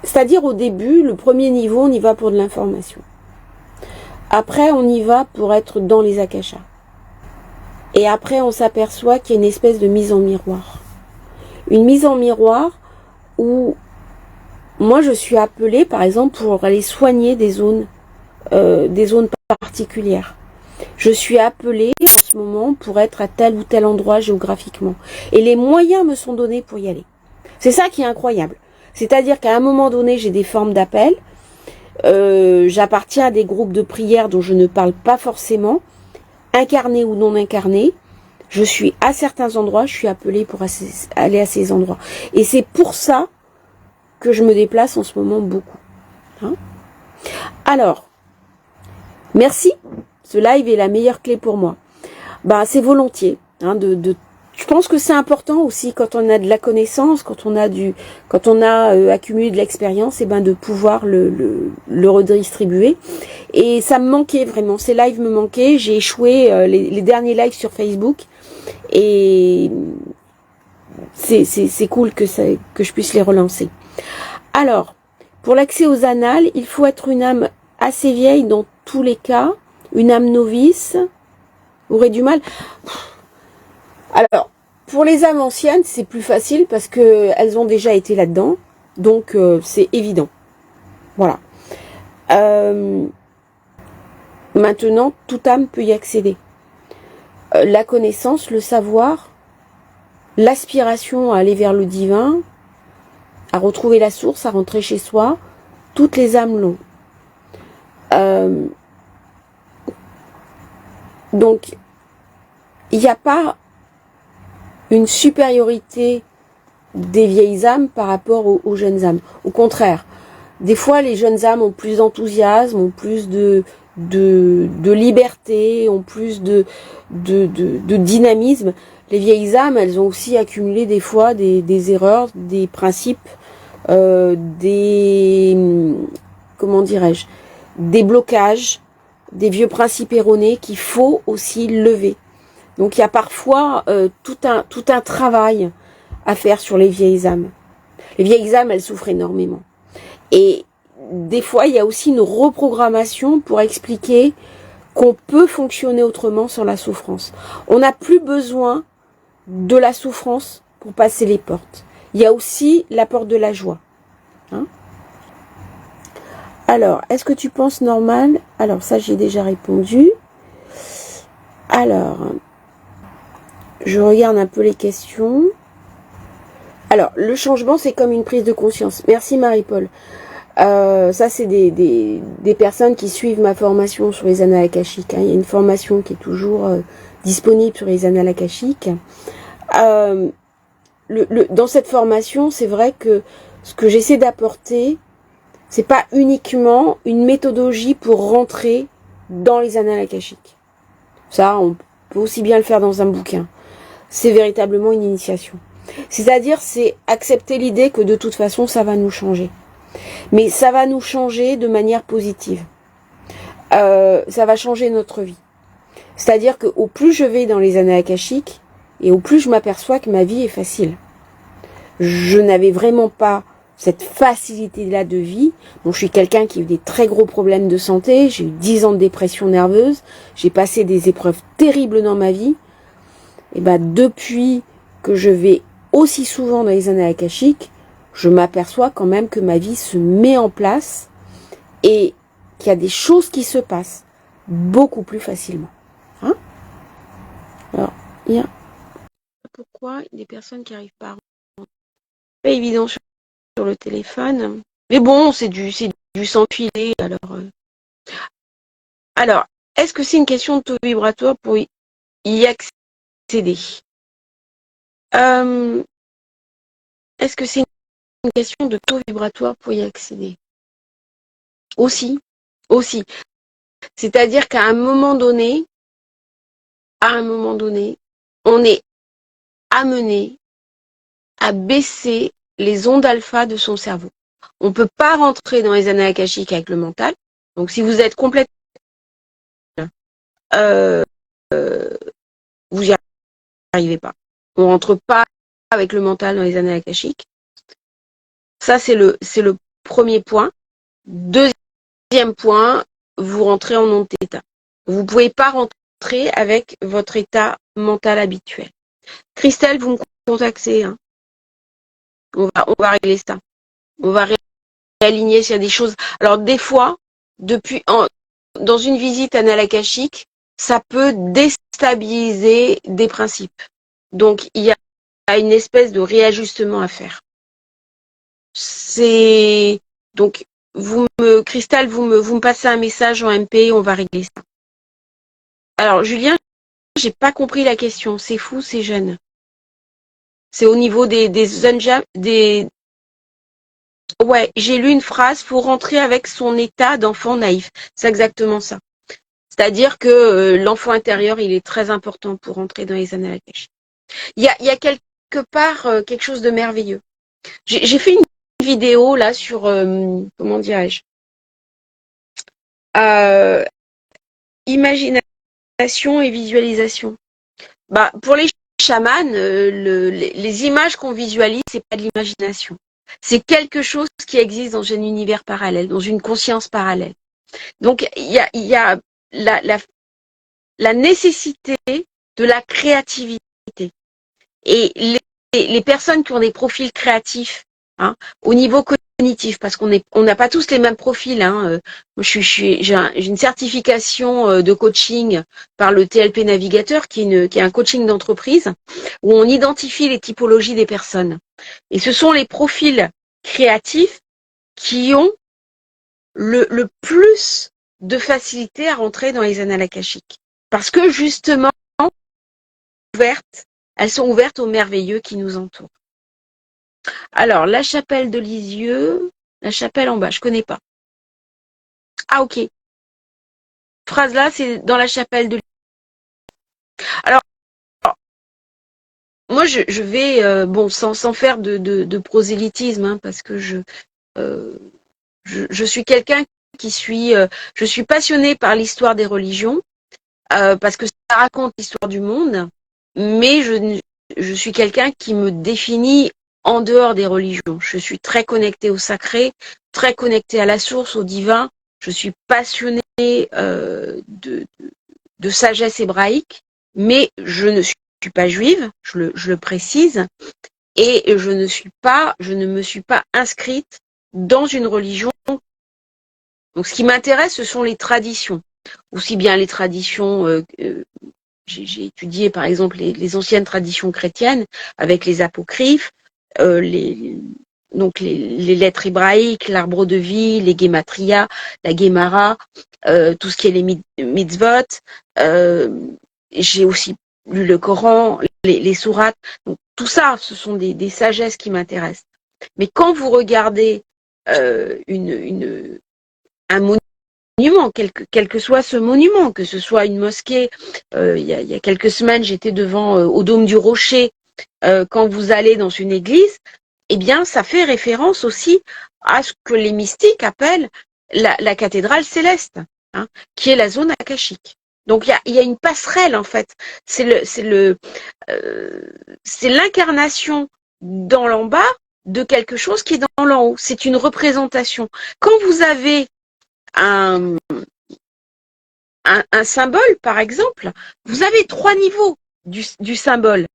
C'est-à-dire au début, le premier niveau, on y va pour de l'information. Après, on y va pour être dans les akashas. Et après, on s'aperçoit qu'il y a une espèce de mise en miroir. Une mise en miroir où moi, je suis appelée, par exemple, pour aller soigner des zones particulières. Je suis appelée en ce moment pour être à tel ou tel endroit géographiquement. Et les moyens me sont donnés pour y aller. C'est ça qui est incroyable. C'est-à-dire qu'à un moment donné, j'ai des formes d'appel. J'appartiens à des groupes de prière dont je ne parle pas forcément, incarnés ou non incarnés. Je suis à certains endroits, je suis appelée pour aller à ces endroits. Et c'est pour ça que je me déplace en ce moment beaucoup. Hein? Alors, merci. Ce live est la meilleure clé pour moi. Bah, c'est volontiers. Hein, je pense que c'est important aussi quand on a de la connaissance, quand on a accumulé de l'expérience, et ben de pouvoir le redistribuer. Et ça me manquait vraiment. Ces lives me manquaient. J'ai échoué les derniers lives sur Facebook. Et c'est cool que je puisse les relancer. Alors, pour l'accès aux annales, il faut être une âme assez vieille dans tous les cas. Une âme novice aurait du mal. Alors, pour les âmes anciennes, c'est plus facile parce que elles ont déjà été là-dedans. Donc, c'est évident. Voilà. Maintenant, toute âme peut y accéder. La connaissance, le savoir, l'aspiration à aller vers le divin, à retrouver la source, à rentrer chez soi, toutes les âmes l'ont. Donc, il n'y a pas une supériorité des vieilles âmes par rapport aux jeunes âmes. Au contraire, des fois, les jeunes âmes ont plus d'enthousiasme, ont plus de liberté, ont plus de dynamisme. Les vieilles âmes, elles ont aussi accumulé des fois des erreurs, des principes, comment dirais-je, des blocages, des vieux principes erronés qu'il faut aussi lever. Donc il y a parfois tout un travail à faire sur les vieilles âmes. Les vieilles âmes, elles souffrent énormément. Et des fois, il y a aussi une reprogrammation pour expliquer qu'on peut fonctionner autrement sans la souffrance. On n'a plus besoin de la souffrance pour passer les portes. Il y a aussi la porte de la joie. Hein? Alors, est-ce que tu penses normal? Alors, ça, j'ai déjà répondu. Alors, je regarde un peu les questions. Alors, le changement, c'est comme une prise de conscience. Merci Marie-Paul. Ça, c'est des personnes qui suivent ma formation sur les annales akashiques. Hein. Il y a une formation qui est toujours disponible sur les annales akashiques. Dans cette formation, c'est vrai que ce que j'essaie d'apporter, c'est pas uniquement une méthodologie pour rentrer dans les annales akashiques. Ça, on peut aussi bien le faire dans un bouquin. C'est véritablement une initiation. C'est-à-dire, c'est accepter l'idée que de toute façon, ça va nous changer. Mais ça va nous changer de manière positive. Ça va changer notre vie. C'est-à-dire que au plus je vais dans les annales akashiques, et au plus je m'aperçois que ma vie est facile. Je n'avais vraiment pas cette facilité-là de vie. Bon, je suis quelqu'un qui a eu des très gros problèmes de santé, j'ai eu 10 ans de dépression nerveuse, j'ai passé des épreuves terribles dans ma vie. Et ben, depuis que je vais aussi souvent dans les annales akashiques, je m'aperçois quand même que ma vie se met en place et qu'il y a des choses qui se passent beaucoup plus facilement. Hein? Alors, il y a pourquoi des personnes qui n'arrivent pas à rentrer. C'est pas évident sur le téléphone. Mais bon, c'est du sang filé. Alors, est-ce que c'est une question de taux vibratoire pour y accéder? Est-ce que c'est une question de taux vibratoire pour y accéder? Aussi. C'est-à-dire qu'à un moment donné, on est amené à baisser les ondes alpha de son cerveau. On ne peut pas rentrer dans les annales akashiques avec le mental. Donc, si vous êtes complètement, vous n'y arrivez pas. On rentre pas avec le mental dans les annales akashiques. Ça, c'est le premier point. Deuxième point, vous rentrez en non-état. Vous ne pouvez pas rentrer avec votre état mental habituel. Christelle, vous me contactez. Hein. On va régler ça. On va réaligner s'il y a des choses. Alors des fois, dans une visite anale akashique, ça peut déstabiliser des principes. Donc il y a une espèce de réajustement à faire. C'est donc Christelle, vous me passez un message en MP, on va régler ça. Alors Julien, j'ai pas compris la question. C'est fou, c'est jeune. C'est au niveau des Ouais, j'ai lu une phrase, faut rentrer avec son état d'enfant naïf. C'est exactement ça. C'est-à-dire que l'enfant intérieur, il est très important pour rentrer dans les annales akashiques. Il y a quelque part quelque chose de merveilleux. J'ai fait une vidéo là sur comment dirais-je, imagination et visualisation. Bah pour les chamans, les images qu'on visualise, c'est pas de l'imagination. C'est quelque chose qui existe dans un univers parallèle, dans une conscience parallèle. Donc il y a la nécessité de la créativité. Et les personnes qui ont des profils créatifs, hein, au niveau cognitif, parce on n'a pas tous les mêmes profils. Hein, j'ai une certification de coaching par le TLP Navigateur, qui est un coaching d'entreprise, où on identifie les typologies des personnes. Et ce sont les profils créatifs qui ont le plus de facilité à rentrer dans les annales akashiques. Parce que justement, elles sont ouvertes au merveilleux qui nous entoure. Alors, la chapelle de Lisieux, la chapelle en bas, je connais pas. Ah, ok. Phrase là, c'est dans la chapelle de Lisieux. Alors, moi, je vais, bon, sans faire de prosélytisme, hein, parce que je suis quelqu'un je suis passionnée par l'histoire des religions, parce que ça raconte l'histoire du monde, mais je suis quelqu'un qui me définit en dehors des religions. Je suis très connectée au sacré, très connectée à la source, au divin. Je suis passionnée de sagesse hébraïque, mais je ne suis pas juive, je le précise, et je ne me suis pas inscrite dans une religion. Donc ce qui m'intéresse, ce sont les traditions, aussi bien les traditions j'ai étudié par exemple les anciennes traditions chrétiennes avec les apocryphes, donc les lettres hébraïques, l'arbre de vie, les guématria, la guémara, tout ce qui est les mitzvot. J'ai aussi lu le Coran, les sourates. Donc tout ça, ce sont des sagesses qui m'intéressent. Mais quand vous regardez un monument, quel que soit ce monument, que ce soit une mosquée. Il y a quelques semaines, j'étais devant au Dôme du Rocher. Quand vous allez dans une église, eh bien, ça fait référence aussi à ce que les mystiques appellent la cathédrale céleste, hein, qui est la zone akashique. Donc il y a une passerelle en fait. C'est l'incarnation dans l'en bas de quelque chose qui est dans l'en haut. C'est une représentation. Quand vous avez un symbole, par exemple, vous avez 3 niveaux du symbole.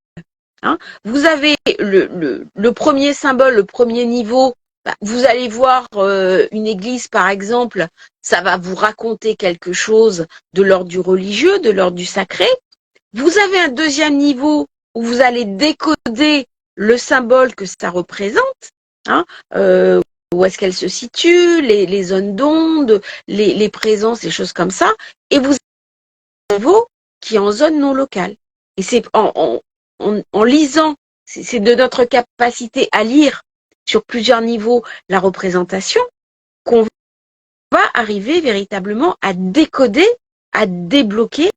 Hein. Vous avez le premier symbole, le premier niveau. Vous allez voir une église, par exemple, ça va vous raconter quelque chose de l'ordre du religieux, de l'ordre du sacré. Vous avez un deuxième niveau où vous allez décoder le symbole que ça représente. Hein, où est-ce qu'elle se situe, les zones d'onde, les présences, les choses comme ça. Et vous avez un niveau qui est en zone non locale. Et c'est en lisant, c'est de notre capacité à lire sur plusieurs niveaux la représentation qu'on va arriver véritablement à décoder, à débloquer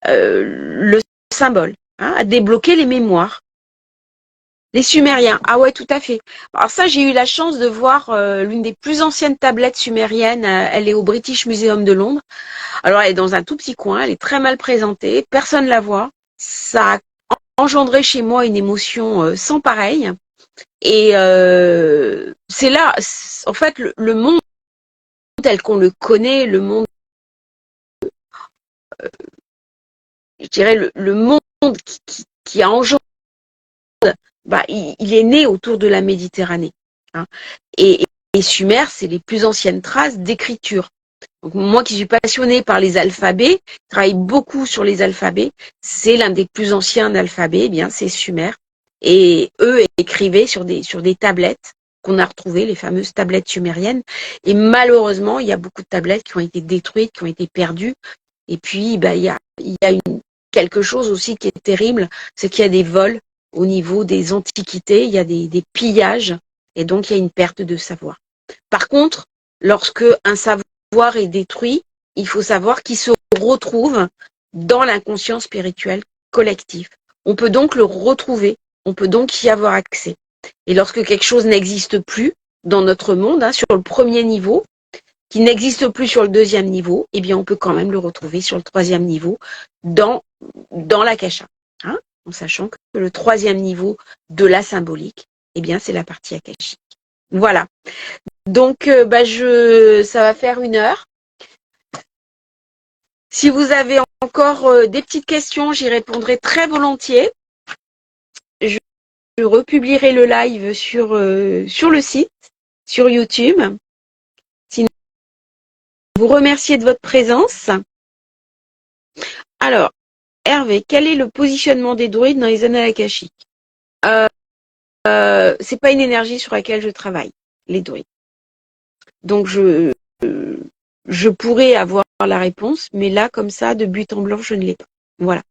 le symbole, hein, à débloquer les mémoires. Les Sumériens, ah ouais, tout à fait. Alors ça, j'ai eu la chance de voir l'une des plus anciennes tablettes sumériennes. Elle est au British Museum de Londres. Alors elle est dans un tout petit coin, elle est très mal présentée, personne la voit. Ça a engendré chez moi une émotion sans pareil. Et c'est là, en fait, le monde tel qu'on le connaît, le monde, je dirais le monde qui a engendré, bah, il est né autour de la Méditerranée. Hein. Et Sumer, c'est les plus anciennes traces d'écriture. Donc, moi qui suis passionnée par les alphabets, je travaille beaucoup sur les alphabets. C'est l'un des plus anciens alphabets, eh bien c'est Sumer. Et eux écrivaient sur des tablettes qu'on a retrouvées, les fameuses tablettes sumériennes. Et malheureusement, il y a beaucoup de tablettes qui ont été détruites, qui ont été perdues. Et puis, bah, il y a quelque chose aussi qui est terrible, c'est qu'il y a des vols au niveau des antiquités, il y a des pillages, et donc il y a une perte de savoir. Par contre, lorsque un savoir est détruit, il faut savoir qu'il se retrouve dans l'inconscient spirituel collectif. On peut donc le retrouver, on peut donc y avoir accès. Et lorsque quelque chose n'existe plus dans notre monde, hein, sur le premier niveau, qui n'existe plus sur le deuxième niveau, eh bien on peut quand même le retrouver sur le troisième niveau dans l'akasha. Hein, en sachant que le troisième niveau de la symbolique, eh bien c'est la partie akashique. Voilà. Donc ça va faire 1 heure. Si vous avez encore des petites questions, j'y répondrai très volontiers. Je republierai le live sur le site, sur YouTube. Sinon, je vous remercier de votre présence. Alors, Hervé, quel est le positionnement des druides dans les annales akashiques? C'est pas une énergie sur laquelle je travaille, les druides. Donc je pourrais avoir la réponse, mais là, comme ça, de but en blanc, je ne l'ai pas. Voilà.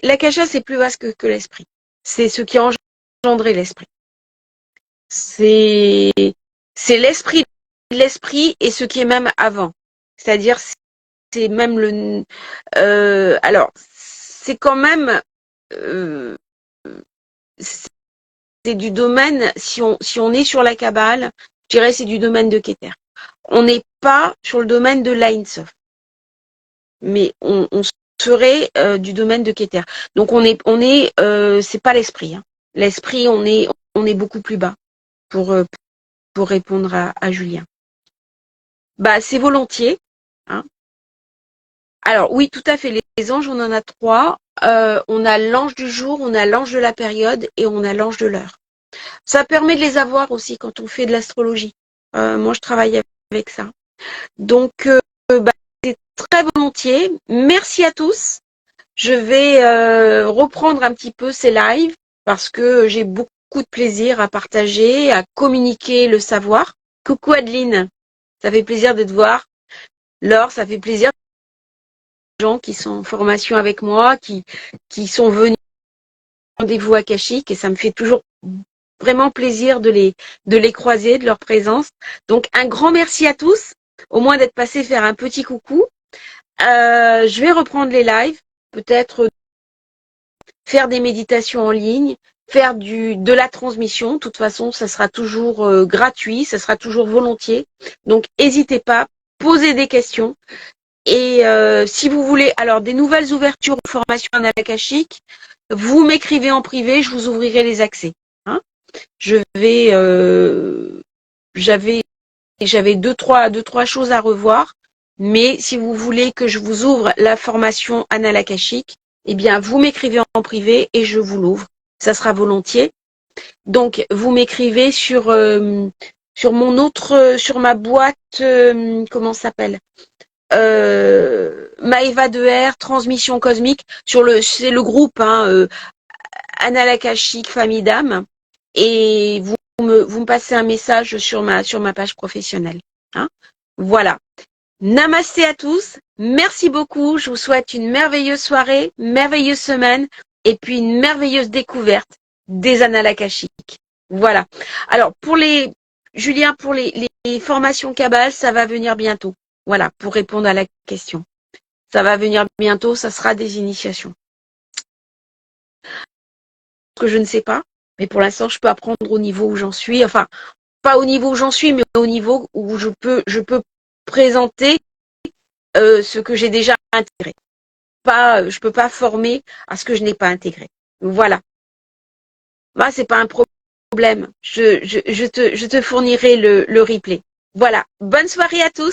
L'akasha, c'est plus vaste que l'esprit. C'est ce qui a engendré l'esprit. C'est l'esprit et ce qui est même avant. C'est-à-dire, c'est même alors, c'est quand même c'est du domaine, si on est sur la Kabbale, je dirais c'est du domaine de Keter. On n'est pas sur le domaine de l'Ain Sof, mais on serait du domaine de Keter. Donc c'est pas l'esprit. Hein. L'esprit, on est beaucoup plus bas pour répondre à Julien. Bah c'est volontiers. Hein. Alors oui, tout à fait. Les anges, on en a 3. On a l'ange du jour, on a l'ange de la période et on a l'ange de l'heure. Ça permet de les avoir aussi quand on fait de l'astrologie. Moi, je travaille avec ça. Donc, c'est très volontiers. Merci à tous. Je vais reprendre un petit peu ces lives parce que j'ai beaucoup de plaisir à partager, à communiquer le savoir. Coucou Adeline, ça fait plaisir de te voir. Laure, ça fait plaisir. Gens qui sont en formation avec moi, qui sont venus au rendez-vous akashique et ça me fait toujours vraiment plaisir de les croiser, de leur présence. Donc un grand merci à tous, au moins d'être passés faire un petit coucou. Je vais reprendre les lives, peut-être faire des méditations en ligne, faire de la transmission. De toute façon, ça sera toujours gratuit, ça sera toujours volontiers. Donc n'hésitez pas, posez des questions. Et si vous voulez alors des nouvelles ouvertures aux formations en akashique, vous m'écrivez en privé, je vous ouvrirai les accès. Hein. J'avais deux, trois choses à revoir, mais si vous voulez que je vous ouvre la formation Annales akashique, eh bien, vous m'écrivez en privé et je vous l'ouvre. Ça sera volontiers. Donc, vous m'écrivez sur sur ma boîte, comment ça s'appelle? Maëva de R, Transmission Cosmique, c'est le groupe, hein, Annales akashique, Famille d'âme, et vous me passez un message sur ma page professionnelle. Hein. Voilà. Namasté à tous. Merci beaucoup. Je vous souhaite une merveilleuse soirée, merveilleuse semaine, et puis une merveilleuse découverte des annales akashiques. Voilà. Alors, Julien, pour les formations Kabbale, ça va venir bientôt. Voilà, pour répondre à la question. Ça va venir bientôt, ça sera des initiations. Que je ne sais pas, mais pour l'instant, je peux apprendre au niveau où j'en suis. Enfin, pas au niveau où j'en suis, mais au niveau où je peux présenter ce que j'ai déjà intégré. Je peux pas former à ce que je n'ai pas intégré. Voilà. Bah, c'est pas un problème. Je te fournirai le replay. Voilà. Bonne soirée à tous.